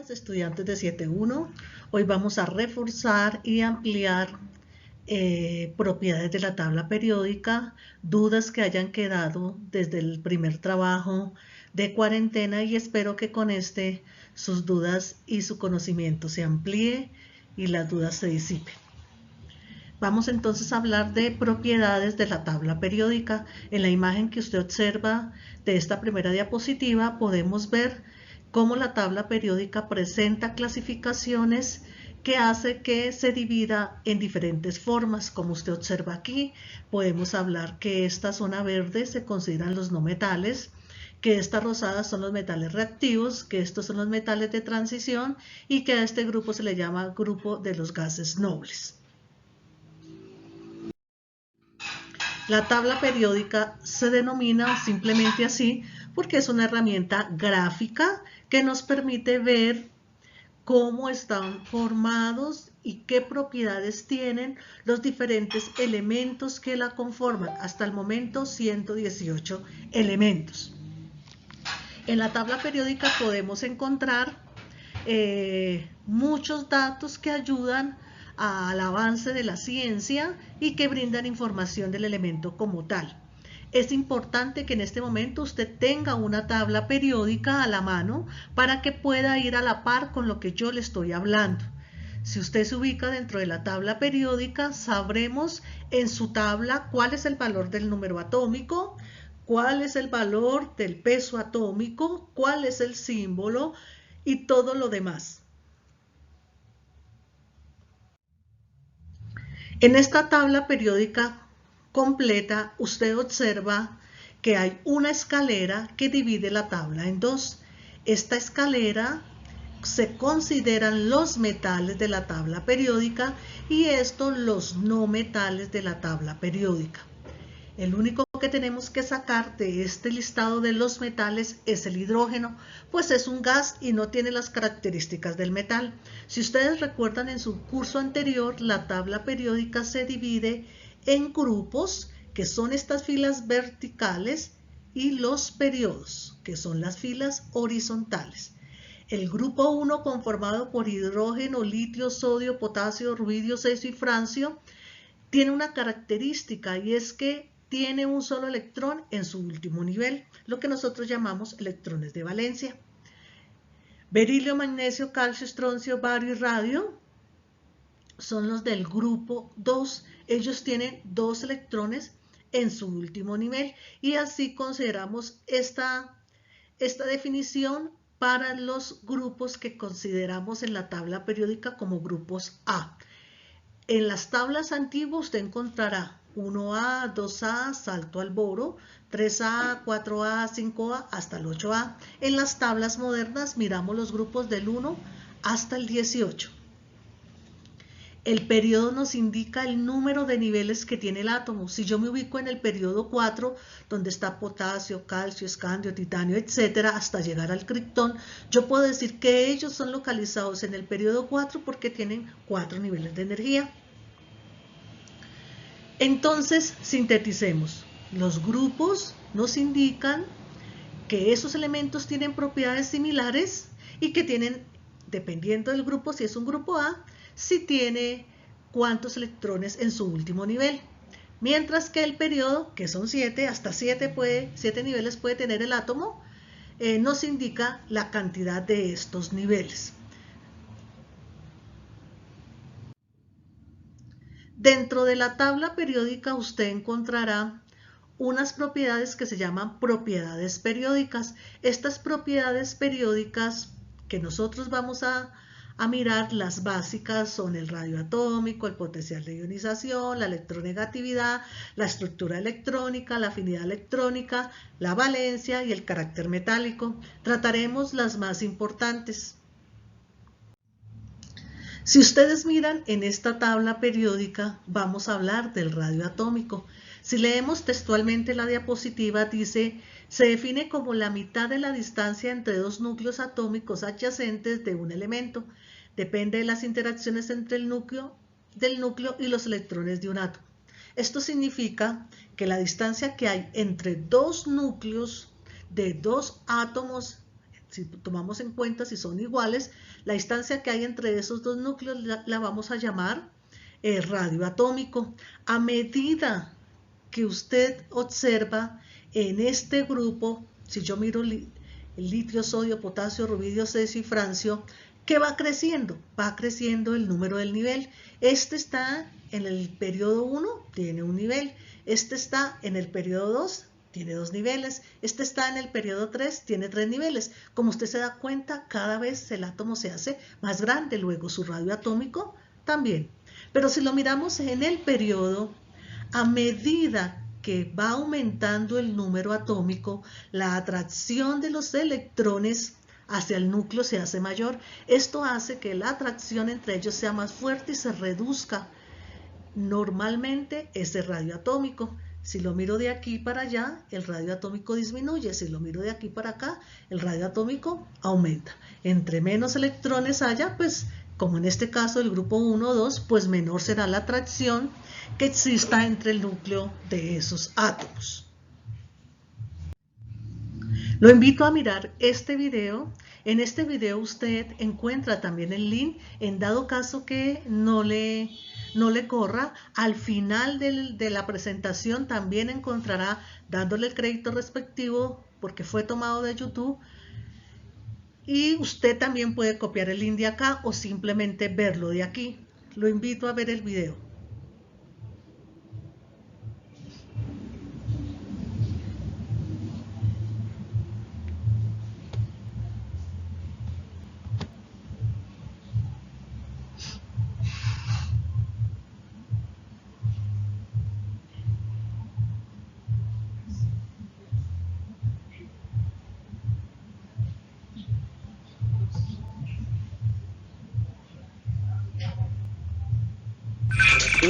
días, estudiantes de 7.1. Hoy vamos a reforzar y ampliar propiedades de la tabla periódica, dudas que hayan quedado desde el primer trabajo de cuarentena, y espero que con sus dudas y su conocimiento se amplíe y las dudas se disipen. Vamos entonces a hablar de propiedades de la tabla periódica. En la imagen que usted observa de esta primera diapositiva podemos ver cómo la tabla periódica presenta clasificaciones que hace que se divida en diferentes formas. Como usted observa aquí, podemos hablar que esta zona verde se consideran los no metales, que esta rosada son los metales reactivos, que estos son los metales de transición y que a este grupo se le llama grupo de los gases nobles. La tabla periódica se denomina simplemente así porque es una herramienta gráfica que nos permite ver cómo están formados y qué propiedades tienen los diferentes elementos que la conforman. Hasta el momento 118 elementos. En la tabla periódica podemos encontrar muchos datos que ayudan al avance de la ciencia y que brindan información del elemento como tal. Es importante que en este momento usted tenga una tabla periódica a la mano para que pueda ir a la par con lo que yo le estoy hablando. Si usted se ubica dentro de la tabla periódica, sabremos en su tabla cuál es el valor del número atómico, cuál es el valor del peso atómico, cuál es el símbolo y todo lo demás. En esta tabla periódica completa, usted observa que hay una escalera que divide la tabla en dos. Esta escalera se consideran los metales de la tabla periódica y estos los no metales de la tabla periódica. El único que tenemos que sacar de este listado de los metales es el hidrógeno, pues es un gas y no tiene las características del metal. Si ustedes recuerdan, en su curso anterior, la tabla periódica se divide en grupos, que son estas filas verticales, y los periodos, que son las filas horizontales. El grupo 1, conformado por hidrógeno, litio, sodio, potasio, rubidio, cesio y francio, tiene una característica, y es que tiene un solo electrón en su último nivel, lo que nosotros llamamos electrones de valencia. Berilio, magnesio, calcio, estroncio, bario y radio son los del grupo 2. Ellos tienen 2 electrones en su último nivel, y así consideramos esta definición para los grupos que consideramos en la tabla periódica como grupos A. En las tablas antiguas usted encontrará 1A, 2A, salto al boro, 3A, 4A, 5A, hasta el 8A. En las tablas modernas miramos los grupos del 1 hasta el 18. El periodo nos indica el número de niveles que tiene el átomo. Si yo me ubico en el periodo 4, donde está potasio, calcio, escandio, titanio, etcétera, hasta llegar al criptón, yo puedo decir que ellos son localizados en el periodo 4 porque tienen 4 niveles de energía. Entonces, sinteticemos. Los grupos nos indican que esos elementos tienen propiedades similares y que tienen, dependiendo del grupo, si es un grupo A, si tiene cuántos electrones en su último nivel. Mientras que el periodo, que son 7, hasta 7 niveles puede tener el átomo, nos indica la cantidad de estos niveles. Dentro de la tabla periódica usted encontrará unas propiedades que se llaman propiedades periódicas. Estas propiedades periódicas que nosotros vamos a mirar, las básicas, son el radio atómico, el potencial de ionización, la electronegatividad, la estructura electrónica, la afinidad electrónica, la valencia y el carácter metálico. Trataremos las más importantes. Si ustedes miran en esta tabla periódica, vamos a hablar del radio atómico. Si leemos textualmente la diapositiva, dice: se define como la mitad de la distancia entre dos núcleos atómicos adyacentes de un elemento. Depende de las interacciones entre el núcleo y los electrones de un átomo. Esto significa que la distancia que hay entre dos núcleos de dos átomos si tomamos en cuenta si son iguales, la distancia que hay entre esos dos núcleos la vamos a llamar radio atómico. A medida que usted observa en este grupo, si yo miro el litio, sodio, potasio, rubidio, cesio y francio, ¿qué va creciendo? Va creciendo el número del nivel. Este está en el periodo 1, tiene un nivel. Este está en el periodo 2, tiene 2 niveles. Este está en el periodo 3, tiene 3 niveles. Como usted se da cuenta, cada vez el átomo se hace más grande, luego su radio atómico también. Pero si lo miramos en el periodo, a medida que va aumentando el número atómico, la atracción de los electrones hacia el núcleo se hace mayor. Esto hace que la atracción entre ellos sea más fuerte y se reduzca normalmente ese radio atómico. Si lo miro de aquí para allá, el radio atómico disminuye. Si lo miro de aquí para acá, el radio atómico aumenta. Entre menos electrones haya, pues como en este caso el grupo 1 o 2, pues menor será la atracción que exista entre el núcleo de esos átomos. Lo invito a mirar este video. En este video usted encuentra también el link, en dado caso que no le corra. Al final de la presentación también encontrará, dándole el crédito respectivo, porque fue tomado de YouTube, y usted también puede copiar el link de acá o simplemente verlo de aquí. Lo invito a ver el video.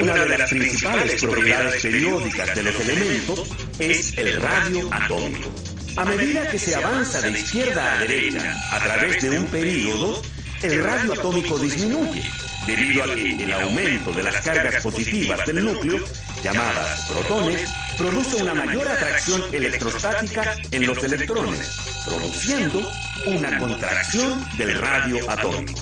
Una de las principales propiedades periódicas de los elementos es el radio atómico. A medida que se avanza de izquierda a derecha a través de un período, el radio atómico disminuye, debido a que el aumento de las cargas positivas del núcleo, llamadas protones, produce una mayor atracción electrostática en los electrones, produciendo una contracción del radio atómico.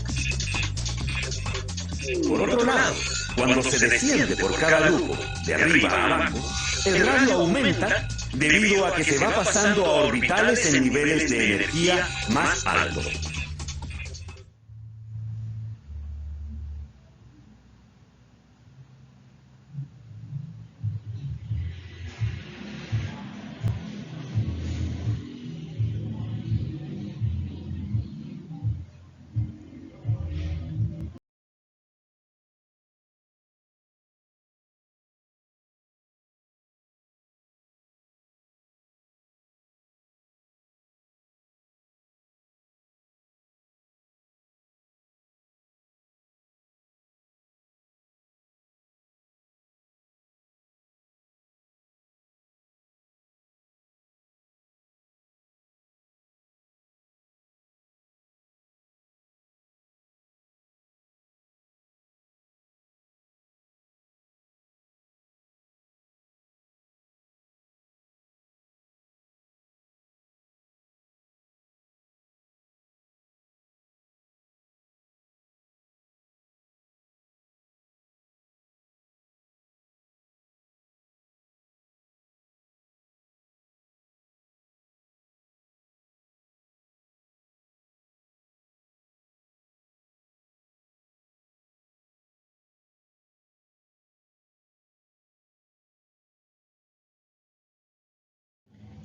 Por otro lado, cuando se desciende por cada grupo, de arriba a abajo, el radio aumenta debido a que se va pasando a orbitales en niveles de energía más altos.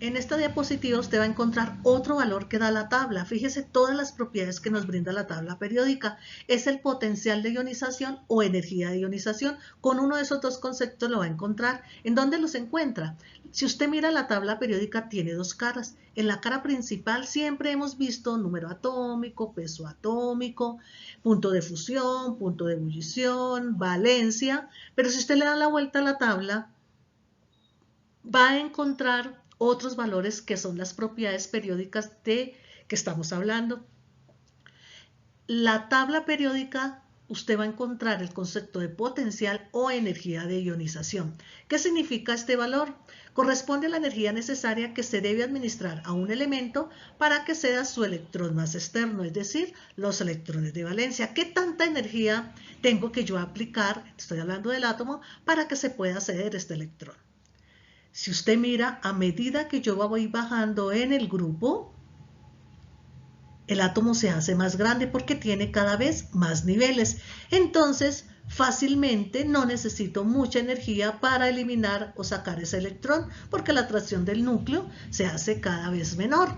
En esta diapositiva usted va a encontrar otro valor que da la tabla. Fíjese todas las propiedades que nos brinda la tabla periódica. Es el potencial de ionización o energía de ionización. Con uno de esos dos conceptos lo va a encontrar. ¿En dónde los encuentra? Si usted mira la tabla periódica, tiene dos caras. En la cara principal siempre hemos visto número atómico, peso atómico, punto de fusión, punto de ebullición, valencia. Pero si usted le da la vuelta a la tabla, va a encontrar otros valores que son las propiedades periódicas de que estamos hablando. La tabla periódica usted va a encontrar el concepto de potencial o energía de ionización. ¿Qué significa este valor? Corresponde a la energía necesaria que se debe administrar a un elemento para que sea su electrón más externo, es decir, los electrones de valencia. ¿Qué tanta energía tengo que yo aplicar, estoy hablando del átomo, para que se pueda ceder este electrón? Si usted mira, a medida que yo voy bajando en el grupo, el átomo se hace más grande porque tiene cada vez más niveles. Entonces, fácilmente no necesito mucha energía para eliminar o sacar ese electrón porque la atracción del núcleo se hace cada vez menor.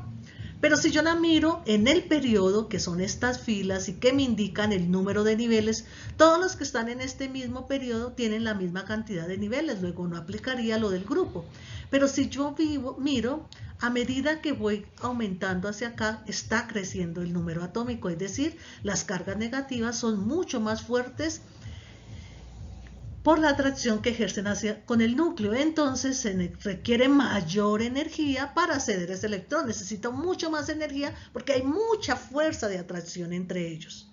Pero si yo la miro en el periodo, que son estas filas y que me indican el número de niveles, todos los que están en este mismo periodo tienen la misma cantidad de niveles, luego no aplicaría lo del grupo. Pero si yo miro, a medida que voy aumentando hacia acá, está creciendo el número atómico, es decir, las cargas negativas son mucho más fuertes por la atracción que ejercen con el núcleo. Entonces se requiere mayor energía para ceder ese electrón. Necesita mucho más energía porque hay mucha fuerza de atracción entre ellos.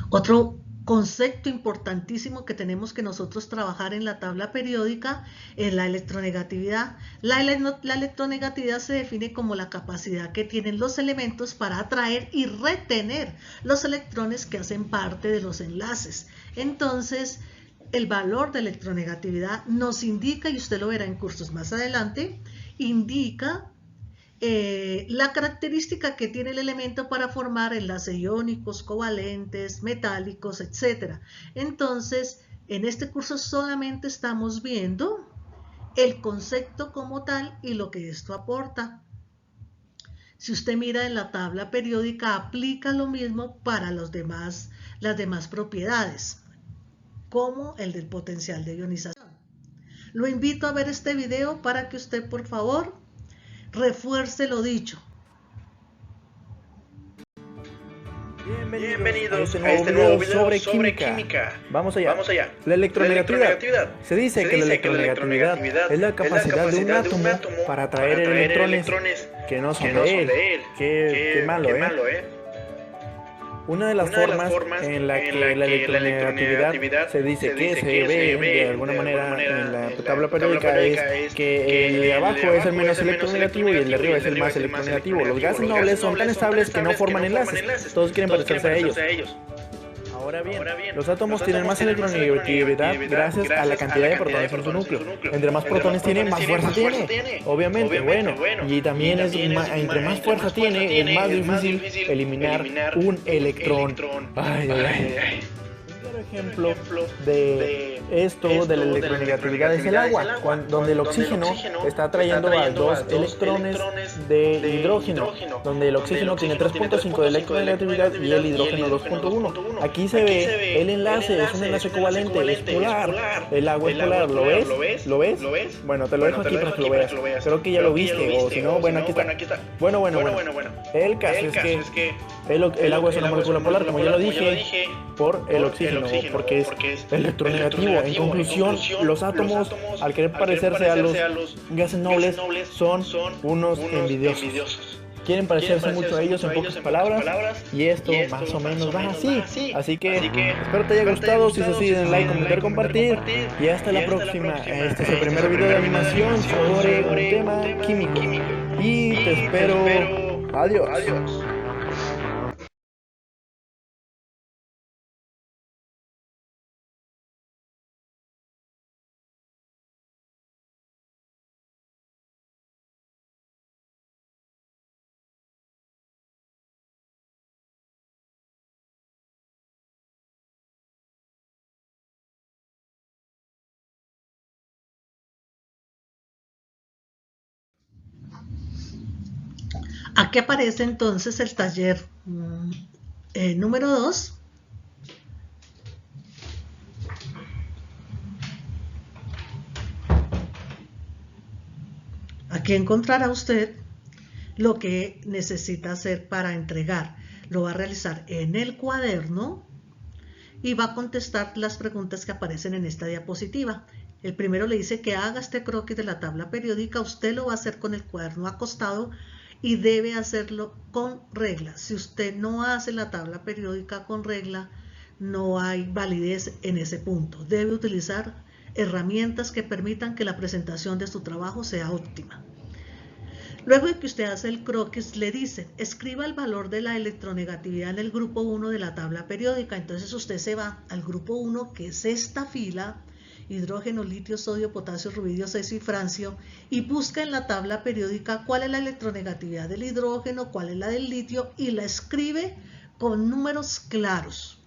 Otro concepto importantísimo que tenemos que nosotros trabajar en la tabla periódica es la electronegatividad. La electronegatividad se define como la capacidad que tienen los elementos para atraer y retener los electrones que hacen parte de los enlaces. Entonces, el valor de electronegatividad nos indica, y usted lo verá en cursos más adelante, indica la característica que tiene el elemento para formar enlaces iónicos, covalentes, metálicos, etc. Entonces, en este curso solamente estamos viendo el concepto como tal y lo que esto aporta. Si usted mira en la tabla periódica, aplica lo mismo para las demás propiedades, como el del potencial de ionización. Lo invito a ver este video para que usted, por favor, refuerce lo dicho. Bienvenidos a este nuevo video sobre química. Vamos allá. La electronegatividad. Se dice que la electronegatividad es la capacidad de un átomo para atraer electrones que no son de él. Qué malo, ¿eh? Una de las formas en la que la electronegatividad se dice que se ve de alguna manera en la tabla periódica es que el de abajo es el menos electronegativo y el de arriba es el más electronegativo. Los gases nobles son tan estables que no forman enlaces. Todos quieren parecerse a ellos. Ahora bien, los átomos tienen más electronegatividad gracias a la cantidad de protones en su núcleo. Entre más protones tiene, más fuerza tiene. Obviamente, bueno. Y también entre más fuerza tiene, es más difícil eliminar un electrón. Ay. Un ejemplo de esto, de la electronegatividad, es el agua, donde el oxígeno está atrayendo a dos electrones de hidrógeno, donde el oxígeno tiene 3.5 de electronegatividad y el hidrógeno 2.1. Aquí se ve el enlace, es un enlace covalente, es polar. El agua es polar, ¿lo ves? Bueno, te lo dejo aquí para que lo veas. Creo que ya lo viste, o si no, bueno, aquí está. Bueno. El caso es que el agua es una molécula polar, como ya lo dije, por el oxígeno, porque es electronegativo. En conclusión, los átomos, al querer parecerse a los gases nobles, son unos envidiosos. Quieren parecerse mucho a ellos en pocas palabras, y esto más o menos va así. Así que espero te haya gustado. Si es así, den like, comentar, compartir, y hasta la próxima. Este es el primer video de animación sobre un tema químico, y te espero. Adiós. Aquí aparece entonces el taller número 2. Aquí encontrará usted lo que necesita hacer para entregar. Lo va a realizar en el cuaderno y va a contestar las preguntas que aparecen en esta diapositiva. El primero le dice que haga este croquis de la tabla periódica. Usted lo va a hacer con el cuaderno acostado y debe hacerlo con regla. Si usted no hace la tabla periódica con regla, no hay validez en ese punto. Debe utilizar herramientas que permitan que la presentación de su trabajo sea óptima. Luego de que usted hace el croquis, le dicen, escriba el valor de la electronegatividad en el grupo 1 de la tabla periódica. Entonces usted se va al grupo 1, que es esta fila, hidrógeno, litio, sodio, potasio, rubidio, cesio y francio, y busca en la tabla periódica cuál es la electronegatividad del hidrógeno, cuál es la del litio, y la escribe con números claros.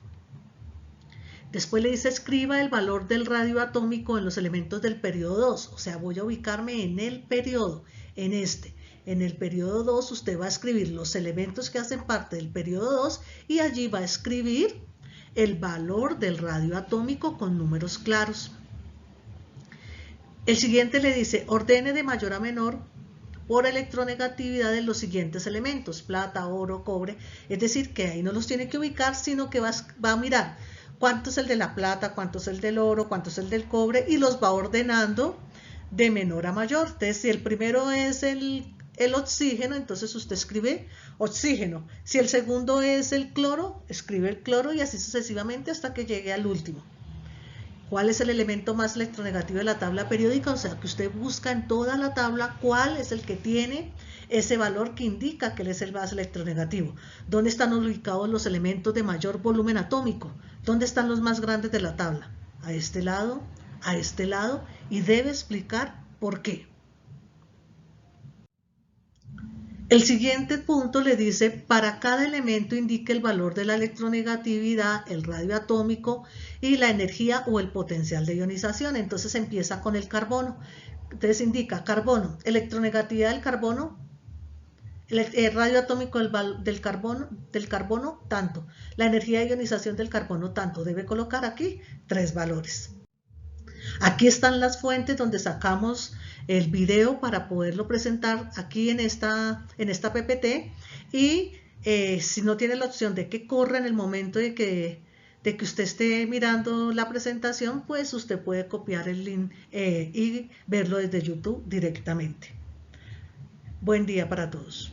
Después le dice, escriba el valor del radio atómico en los elementos del periodo 2, o sea, voy a ubicarme en el periodo, en este. En el periodo 2 usted va a escribir los elementos que hacen parte del periodo 2 y allí va a escribir el valor del radio atómico con números claros. El siguiente le dice, ordene de mayor a menor por electronegatividad de los siguientes elementos, plata, oro, cobre, es decir, que ahí no los tiene que ubicar, sino que va a mirar cuánto es el de la plata, cuánto es el del oro, cuánto es el del cobre, y los va ordenando de menor a mayor. Entonces, si el primero es el oxígeno, entonces usted escribe oxígeno. Si el segundo es el cloro, escribe el cloro y así sucesivamente hasta que llegue al último. ¿Cuál es el elemento más electronegativo de la tabla periódica? O sea, que usted busca en toda la tabla cuál es el que tiene ese valor que indica que él es el más electronegativo. ¿Dónde están ubicados los elementos de mayor volumen atómico? ¿Dónde están los más grandes de la tabla? A este lado, y debe explicar por qué. El siguiente punto le dice, para cada elemento indique el valor de la electronegatividad, el radio atómico y la energía o el potencial de ionización. Entonces empieza con el carbono. Entonces indica carbono, electronegatividad del carbono, el radio atómico del carbono, tanto. La energía de ionización del carbono, tanto. Debe colocar aquí 3 valores. Aquí están las fuentes donde sacamos el video para poderlo presentar aquí en esta PPT, y si no tiene la opción de que corra en el momento de que usted esté mirando la presentación, pues usted puede copiar el link y verlo desde YouTube directamente. Buen día para todos.